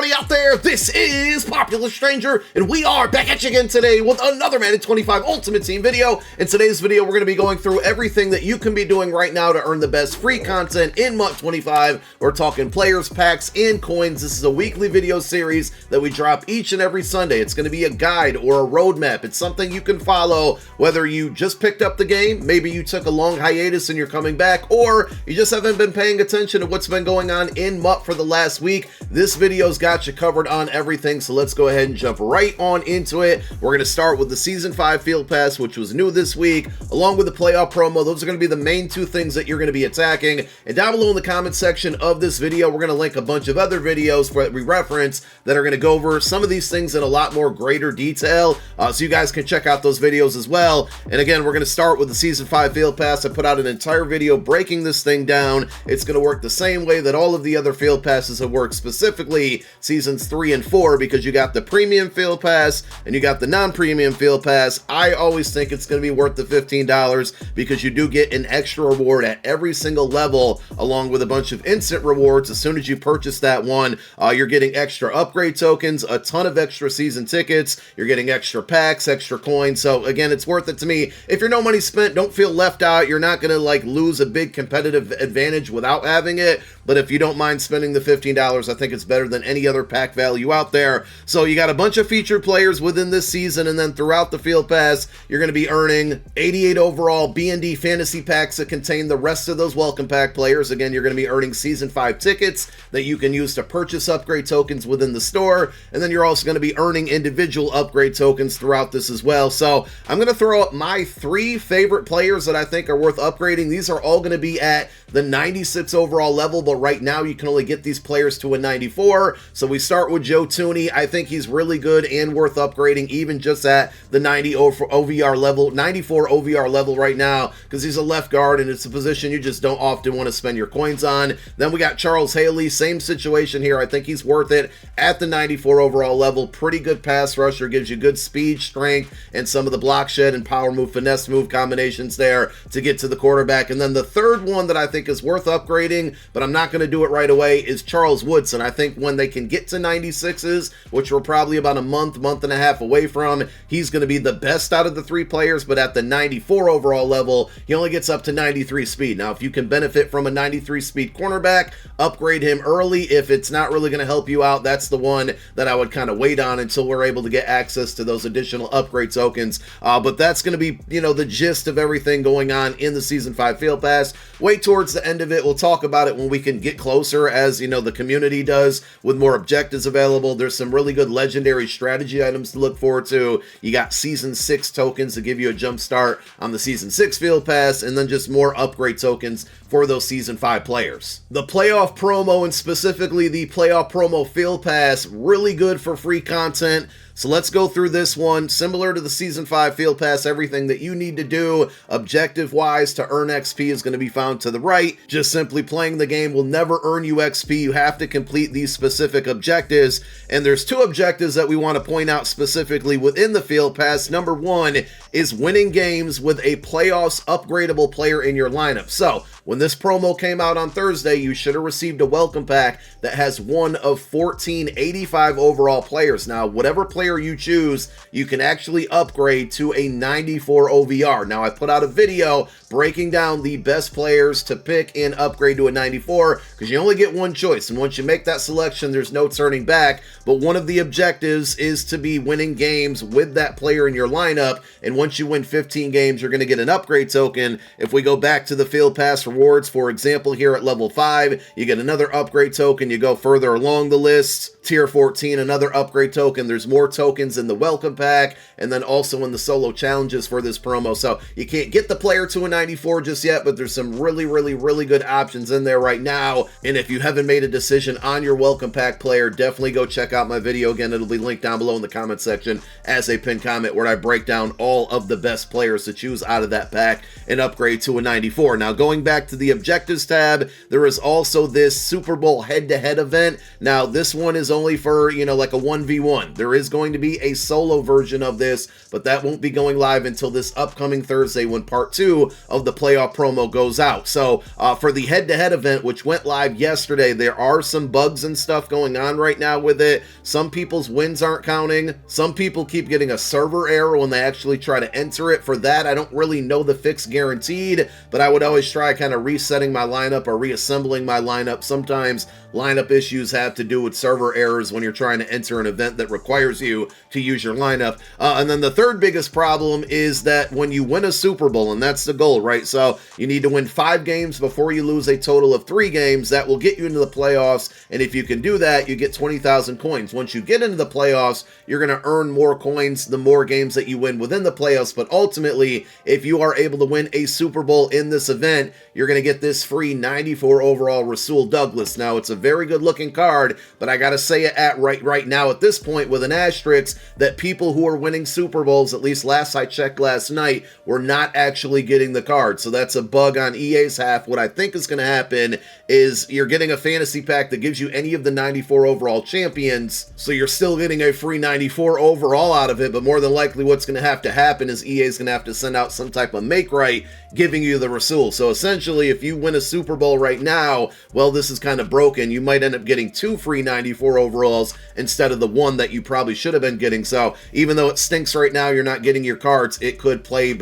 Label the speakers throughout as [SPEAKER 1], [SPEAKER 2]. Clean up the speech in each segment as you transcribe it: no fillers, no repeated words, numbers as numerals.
[SPEAKER 1] everybody out there, this is Popular Stranger, and we are back at you again today with another Madden 25 Ultimate Team video. In today's video, we're going to be going through everything that you can be doing right now to earn the best free content in MUT 25. We're talking players, packs, and coins. This is a weekly video series that we drop each and every Sunday. It's going to be a guide or a roadmap. It's something you can follow, whether you just picked up the game, maybe you took a long hiatus and you're coming back, or you just haven't been paying attention to what's been going on in MUT for the last week. This video's got you covered on everything, so let's go ahead and jump right on into it. We're going to start with the Season 5 Field Pass, which was new this week, along with the Playoff Promo. Those are going to be the main two things that you're going to be attacking. And down below in the comment section of this video, we're going to link a bunch of other videos that we reference that are going to go over some of these things in a lot more greater detail, so you guys can check out those videos as well. And again, we're going to start with the Season 5 Field Pass. I put out an entire video breaking this thing down. It's going to work the same way that all of the other Field Passes have worked, specifically Seasons 3 and 4, because you got the Premium Field Pass and you got the non-Premium Field Pass. I always think it's going to be worth the $15 because you do get an extra reward at every single level, along with a bunch of instant rewards. As soon as you purchase that one, you're getting extra upgrade tokens, a ton of extra season tickets, you're getting extra packs, extra coins. So again, it's worth it to me. If you're no money spent, don't feel left out. You're not going to like lose a big competitive advantage without having it. But if you don't mind spending the $15, I think it's better than any other pack value out there. So you got a bunch of featured players within this season, and then throughout the Field Pass, you're going to be earning 88 overall B&D fantasy packs that contain the rest of those welcome pack players. Again, you're going to be earning Season 5 tickets that you can use to purchase upgrade tokens within the store, and then you're also going to be earning individual upgrade tokens throughout this as well. So I'm going to throw up my 3 favorite players that I think are worth upgrading. These are all going to be at the 96 overall level, but right now you can only get these players to a 94. So we start with Joe Tooney. I think he's really good and worth upgrading, even just at the 90 OVR level, 94 OVR level right now, because he's a left guard and it's a position you just don't often want to spend your coins on. Then we got Charles Haley, same situation here. I think he's worth it at the 94 overall level. Pretty good pass rusher, gives you good speed, strength, and some of the block shed and power move, finesse move combinations there to get to the quarterback. And then the third one that I think is worth upgrading, but I'm not going to do it right away, is Charles Woodson. I think when they can get to 96s, which we're probably about a month and a half away from, he's going to be the best out of the 3 players, but at the 94 overall level, he only gets up to 93 speed. Now, if you can benefit from a 93 speed cornerback, upgrade him early. If it's not really going to help you out, that's the one that I would kind of wait on until we're able to get access to those additional upgrade tokens. But that's going to be, the gist of everything going on in the Season 5 Field Pass. Wait towards the end of it. We'll talk about it when we can get closer, as the community does, with more objectives available. There's some really good legendary strategy items to look forward to. You got Season 6 tokens to give you a jump start on the Season 6 Field Pass, and then just more upgrade tokens for those Season 5 players. The Playoff Promo, and specifically the Playoff Promo Field Pass, really good for free content. So let's go through this one. Similar to the Season 5 Field Pass, everything that you need to do objective-wise to earn XP is going to be found to the right. Just simply playing the game will never earn you XP. You have to complete these specific objectives. And there's 2 objectives that we want to point out specifically within the Field Pass. Number 1 is winning games with a playoffs upgradable player in your lineup. So when this promo came out on Thursday, you should have received a welcome pack that has one of 14 85 overall players. Now, whatever player you choose, you can actually upgrade to a 94 OVR. Now, I put out a video breaking down the best players to pick and upgrade to a 94, because you only get one choice, and once you make that selection, there's no turning back. But one of the objectives is to be winning games with that player in your lineup, and once you win 15 games, you're going to get an upgrade token. If we go back to the Field Pass rewards, for example, here at level 5, you get another upgrade token. You go further along the list, tier 14, another upgrade token. There's more tokens in the welcome pack, and then also in the solo challenges for this promo. So you can't get the player to a 94 just yet, but there's some really good options in there right now. And if you haven't made a decision on your welcome pack player, definitely go check out my video. Again, it'll be linked down below in the comment section as a pinned comment, where I break down all of the best players to choose out of that pack and upgrade to a 94. Now, going back back to the objectives tab, there is also this Super Bowl head-to-head event. Now, this one is only for, you know, like a 1v1. There is going to be a solo version of this, but that won't be going live until this upcoming Thursday when part 2 of the playoff promo goes out. So for the head-to-head event, which went live yesterday, there are some bugs and stuff going on right now with it. Some people's wins aren't counting. Some people keep getting a server error when they actually try to enter it. For that, I don't really know the fix guaranteed, but I would always try kind of resetting my lineup or reassembling my lineup. Sometimes lineup issues have to do with server errors when you're trying to enter an event that requires you to use your lineup. And then the third biggest problem is that when you win a Super Bowl, and that's the goal, right? So you need to win 5 games before you lose a total of 3 games. That will get you into the playoffs, and if you can do that, you get 20,000 coins. Once you get into the playoffs, you're going to earn more coins the more games that you win within the playoffs, but ultimately, if you are able to win a Super Bowl in this event, you're going to get this free 94 overall Rasul Douglas. Now, it's a very good looking card, but I got to say it right now at this point with an asterisk that people who are winning Super Bowls, at least last I checked last night, were not actually getting the card. So that's a bug on EA's half. What I think is going to happen is you're getting a fantasy pack that gives you any of the 94 overall champions, so you're still getting a free 94 overall out of it, but more than likely what's going to happen is EA's going to have to send out some type of make right giving you the Rasul. So essentially, if you win a Super Bowl right now, well, this is kind of broken. You might end up getting 2 free 94 overalls instead of the 1 that you probably should have been getting. So even though it stinks right now, you're not getting your cards, it could play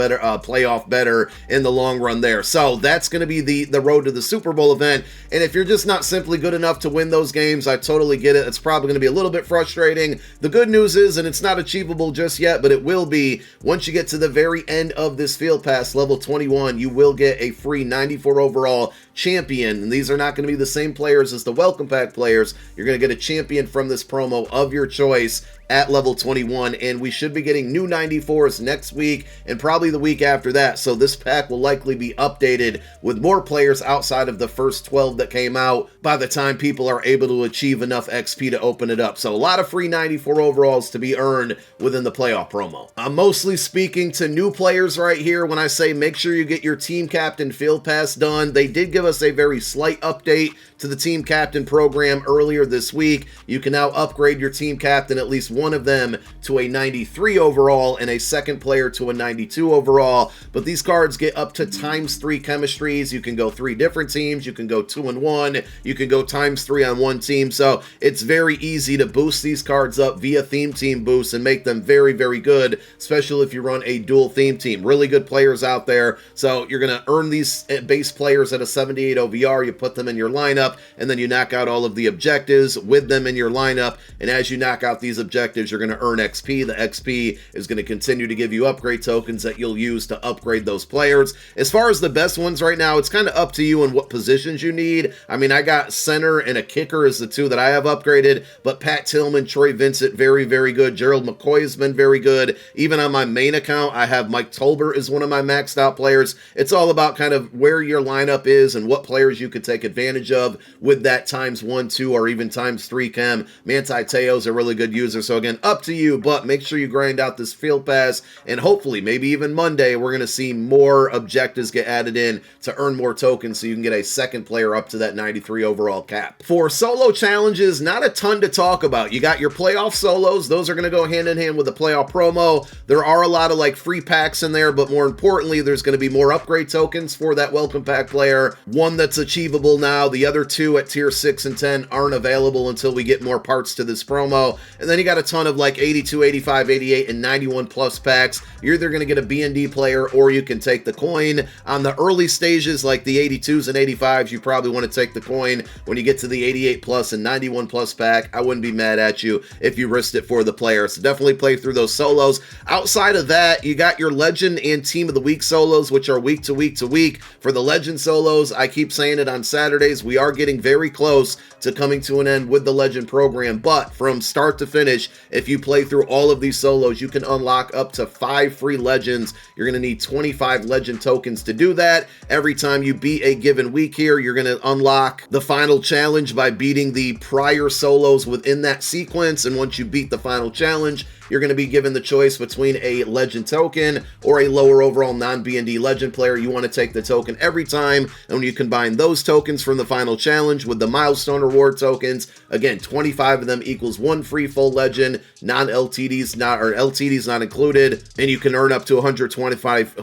[SPEAKER 1] off better in the long run there. So that's going to be the road to the Super Bowl event. And if you're just not simply good enough to win those games, I totally get it. It's probably going to be a little bit frustrating. The good news is, and it's not achievable just yet, but it will be, once you get to the very end of this field pass, level 21, you will get a free 94 overall champion. And these are not going to be the same players as the welcome pack players. You're going to get a champion from this promo of your choice at level 21, and we should be getting new 94s next week and probably the week after that. So this pack will likely be updated with more players outside of the first 12 that came out by the time people are able to achieve enough XP to open it up. So a lot of free 94 overalls to be earned within the playoff promo. I'm mostly speaking to new players right here when I say make sure you get your team captain field pass done. They did give us a very slight update to the team captain program earlier this week. You can now upgrade your team captain, at least one of them, to a 93 overall and a second player to a 92 overall. But these cards get up to ×3 chemistries. You can go 3 different teams. You can go 2 and 1. You can go ×3 on one team. So it's very easy to boost these cards up via theme team boosts and make them very, very good, especially if you run a dual theme team. Really good players out there. So you're going to earn these base players at a 78 OVR. You put them in your lineup, and then you knock out all of the objectives with them in your lineup. And as you knock out these objectives, you're going to earn XP. The XP is going to continue to give you upgrade tokens that you'll use to upgrade those players. As far as the best ones right now, it's kind of up to you and what positions you need. I mean, I got center and a kicker as the 2 that I have upgraded, but Pat Tillman, Troy Vincent, very, very good. Gerald McCoy has been very good. Even on my main account, I have Mike Tolbert as one of my maxed out players. It's all about kind of where your lineup is and what players you could take advantage of with that ×1, 2, or even ×3 chem. Manti Te'o's a really good user. So again, up to you, but make sure you grind out this field pass, and hopefully maybe even Monday we're going to see more objectives get added in to earn more tokens so you can get a second player up to that 93 overall cap. For solo challenges, not a ton to talk about. You got your playoff solos. Those are going to go hand in hand with the playoff promo. There are a lot of like free packs in there, but more importantly, there's going to be more upgrade tokens for that welcome pack player. One that's achievable now. The other 2 at tier 6 and 10 aren't available until we get more parts to this promo. And then you got a ton of like 82, 85, 88, and 91 plus packs. You're either going to get a B&D player or you can take the coin. On the early stages, like the 82s and 85s, you probably want to take the coin. When you get to the 88 plus and 91 plus pack, I wouldn't be mad at you if you risked it for the player. So definitely play through those solos. Outside of that, you got your legend and team of the week solos, which are week to week to week. For the legend solos, I keep saying it on Saturdays, we are getting very close to coming to an end with the legend program, but from start to finish, if you play through all of these solos, you can unlock up to 5 free legends. You're going to need 25 legend tokens to do that. Every time you beat a given week here, you're going to unlock the final challenge by beating the prior solos within that sequence, and once you beat the final challenge, you're going to be given the choice between a legend token or a lower overall non-BND legend player. You want to take the token every time, and when you combine those tokens from the final challenge with the milestone reward tokens, again, 25 of them equals one free full legend, non-LTDs not, or LTDs not included, and you can earn up to 125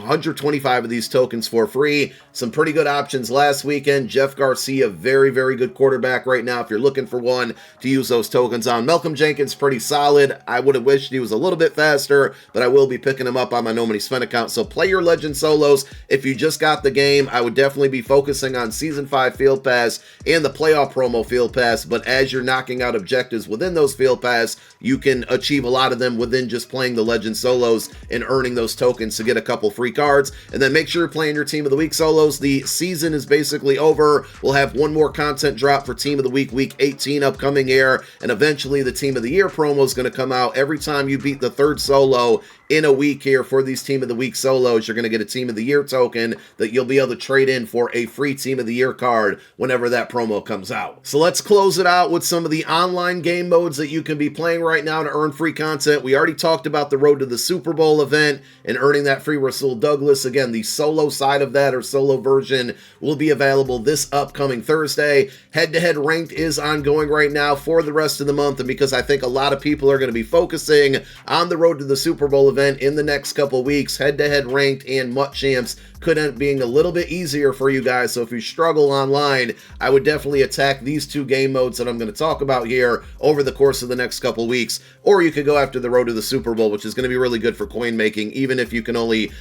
[SPEAKER 1] of these tokens for free. Some pretty good options last weekend. Jeff Garcia, very, very good quarterback right now if you're looking for one to use those tokens on. Malcolm Jenkins, pretty solid. I would have wished he was a little bit faster, but I will be picking him up on my No Money Spent account. So play your legend solos. If you just got the game, I would definitely be focusing on Season 5 Field Pass and the Playoff Promo Field Pass, but as you're knocking out objectives within those Field Pass, you can achieve a lot of them within just playing the legend solos and earning those tokens to get a couple free cards. And then make sure you're playing your Team of the Week solos. The season is basically over. We'll have one more content drop for Team of the Week, Week 18 upcoming here, and eventually the Team of the Year promo is going to come out. Every time you beat the third solo in a week here for these Team of the Week solos, you're going to get a Team of the Year token that you'll be able to trade in for a free Team of the Year card whenever that promo comes out. So let's close it out with some of the online game modes that you can be playing right now to earn free content. We already talked about the Road to the Super Bowl event and earning that free Rasul Douglas. Again, the solo side of that, or solo version, will be available this upcoming Thursday. Head-to-head ranked is ongoing right now for the rest of the month, and because I think a lot of people are going to be focusing on the Road to the Super Bowl event in the next couple weeks, head-to-head ranked and MUT champs could end up being a little bit easier for you guys. So if you struggle online, I would definitely attack these two game modes that I'm going to talk about here over the course of the next couple weeks. Or you could go after the Road to the Super Bowl, which is going to be really good for coin making, even if you can only,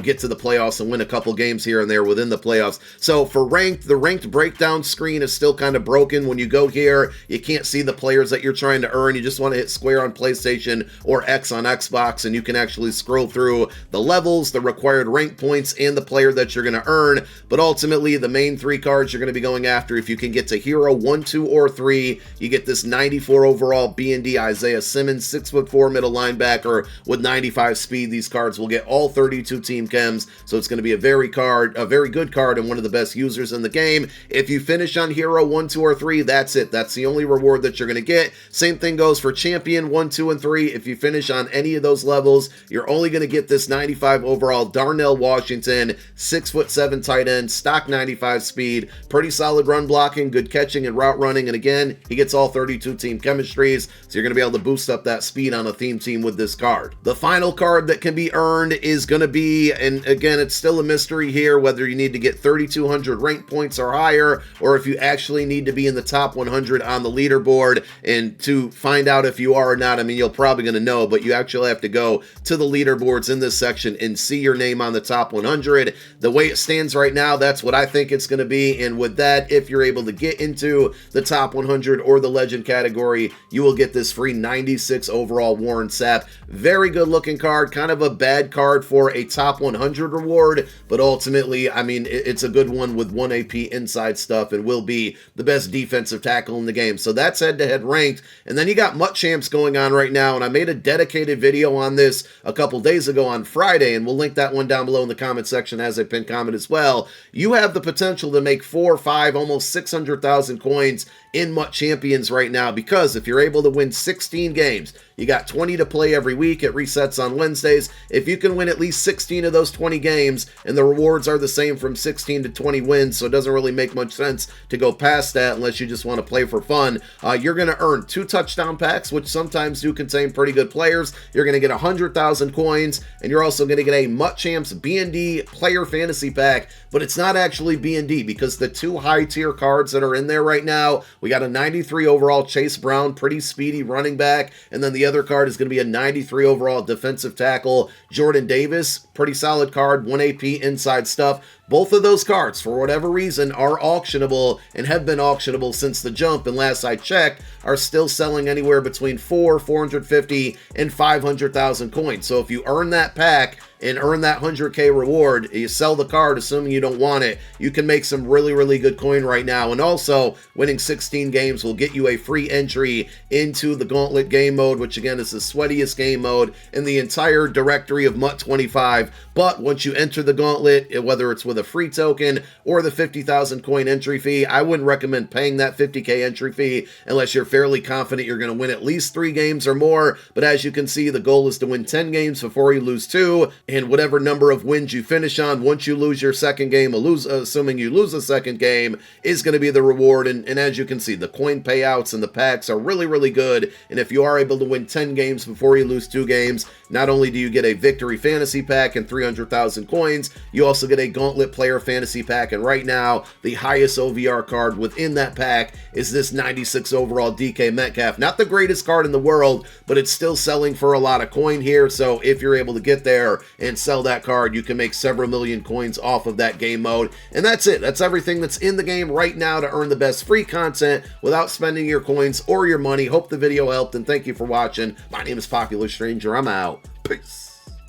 [SPEAKER 1] get to the playoffs and win a couple games here and there within the playoffs. So for ranked, the ranked breakdown screen is still kind of broken. When you go here, you can't see the players that you're trying to earn. You just want to hit square on PlayStation or X on Xbox, and you can actually scroll through the levels, the required rank points, and the player that you're going to earn. But ultimately, the main three cards you're going to be going after, if you can get to Hero 1, 2, or 3, you get this 94 overall BND Isaiah Simmons, 6'4" middle linebacker with 95 speed. These cards will get all 32 team chems, so it's going to be a very good card and one of the best users in the game. If you finish on Hero 1, 2, or 3, that's it. That's the only reward that you're going to get. Same thing goes for Champion 1, 2, and 3. If you finish on any of those levels, you're only going to get this 95 overall Darnell Washington, 6'7" tight end, stock 95 speed, pretty solid run blocking, good catching and route running, and again, he gets all 32 team chemistries, so you're going to be able to boost up that speed on a theme team with this card. The final card that can be earned is going to be, and again, it's still a mystery here, whether you need to get 3,200 rank points or higher, or if you actually need to be in the top 100 on the leaderboard. And to find out if you are or not, I mean, you're probably going to know, but you actually have to go to the leaderboards in this section and see your name on the top 100. The way it stands right now, that's what I think it's going to be. And with that, if you're able to get into the top 100 or the legend category, you will get this free 96 overall Warren Sapp. Very good looking card, kind of a bad card for a top 100 reward, but ultimately, I mean, it's a good one with 1 AP inside stuff and will be the best defensive tackle in the game. So that's head-to-head ranked. And then you got MUT champs going on right now, and I made a dedicated video on this a couple days ago on Friday, and we'll link that one down below in the comment section as a pinned comment as well. You have the potential to make 4, 5, almost 600,000 coins in MUT Champions right now, because if you're able to win 16 games, you got 20 to play every week. It resets on Wednesdays. If you can win at least 16 of those 20 games, and the rewards are the same from 16 to 20 wins, so it doesn't really make much sense to go past that unless you just want to play for fun. You're going to earn 2 touchdown packs, which sometimes do contain pretty good players. You're going to get 100,000 coins, and you're also going to get a MUT Champs B&D Player Fantasy Pack, but it's not actually B&D because the 2 high-tier cards that are in there right now, we got a 93 overall Chase Brown, pretty speedy running back, and then the other card is going to be a 93 overall defensive tackle, Jordan Davis, pretty solid card, 1 AP inside stuff. Both of those cards, for whatever reason, are auctionable and have been auctionable since the jump, and last I checked, are still selling anywhere between 450, and 500,000 coins. So if you earn that pack and earn that 100K reward, you sell the card assuming you don't want it, you can make some really, really good coin right now. And also, winning 16 games will get you a free entry into the Gauntlet game mode, which again is the sweatiest game mode in the entire directory of MUT 25. But once you enter the Gauntlet, whether it's with with a free token or the 50,000 coin entry fee. I wouldn't recommend paying that 50k entry fee unless you're fairly confident you're going to win at least 3 games or more. But as you can see, the goal is to win 10 games before you lose 2, and whatever number of wins you finish on once you lose your second game, assuming you lose the second game, is going to be the reward. And as you can see, the coin payouts and the packs are really, really good. And if you are able to win 10 games before you lose 2 games, not only do you get a victory fantasy pack and 300,000 coins, you also get a gauntlet player fantasy pack. And right now, the highest OVR card within that pack is this 96 overall DK Metcalf. Not the greatest card in the world, but it's still selling for a lot of coin here. So if you're able to get there and sell that card, you can make several million coins off of that game mode. And that's it. That's everything that's in the game right now to earn the best free content without spending your coins or your money. Hope the video helped, and thank you for watching. My name is Popular Stranger. I'm out. Peace.